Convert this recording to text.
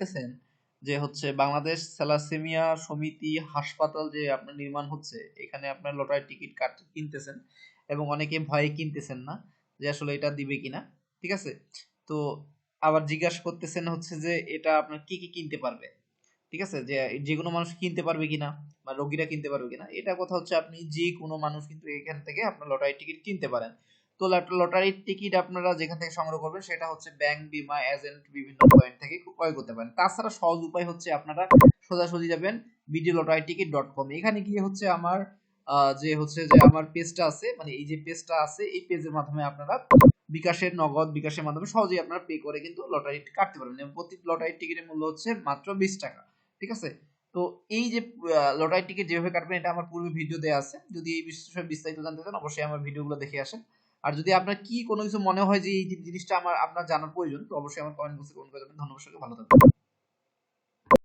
জানতেছেন যে হচ্ছে বাংলাদেশ থ্যালাসেমিয়া সমিতি হাসপাতাল যে আপনার নির্মাণ হচ্ছে, এখানে আপনার লটারির টিকিট কিনতেছেন এবং অনেকে ভয়ে কিনতেছেন না যে আসলে এটা দিবে কিনা। ঠিক আছে? তো আবার জিজ্ঞাসা করতেছেন হচ্ছে যে এটা আপনার কি কি কিনতে পারবে। ঠিক আছে, যে যে কোনো মানুষ কিনতে পারবে কিনা বা রোগীরা কিনতে পারবে কিনা, এটা কথা হচ্ছে আপনি যে কোনো মানুষ কিন্তু এখান থেকে আপনার লটারির টিকিট কিনতে পারেন। তো লটারির টিকিট আপনারা যেখান থেকে সংগ্রহ করবেন সেটা হচ্ছে ব্যাংক, বিমা এজেন্ট, বিভিন্ন পয়েন্ট থেকে ক্রয় করতে পারেন। তাছাড়া সহজ উপায় হচ্ছে আপনারা সোজাসুজি যাবেন bdlotteryticket.com। এখানে গিয়ে হচ্ছে আমার যে আমার পেজটা আছে, মানে এই যে পেজটা আছে, এই পেজের মাধ্যমে আপনারা বিকাশের মাধ্যমে সহজেই আপনারা পে করে কিন্তু লটারি কাটতে পারবেন এবং প্রতি লটারির টিকিটের মূল্য হচ্ছে মাত্র 20 টাকা। ঠিক আছে? তো এই যে লটারির টিকিট যেভাবে কাটবেন এটা আমার পূর্বে ভিডিও দেওয়া আছে। যদি এই বিষয়ে বিস্তারিত জানতে চান অবশ্যই আমার ভিডিওগুলো দেখে আসেন। আর যদি আপনার কোনো কিছু মনে হয় যে এই জিনিসটা আপনার জানার প্রয়োজন, তো অবশ্যই আমার কমেন্ট বক্সে কমেন্ট করে যাবেন। ধন্যবাদ সবাইকে, ভালো থাকবেন।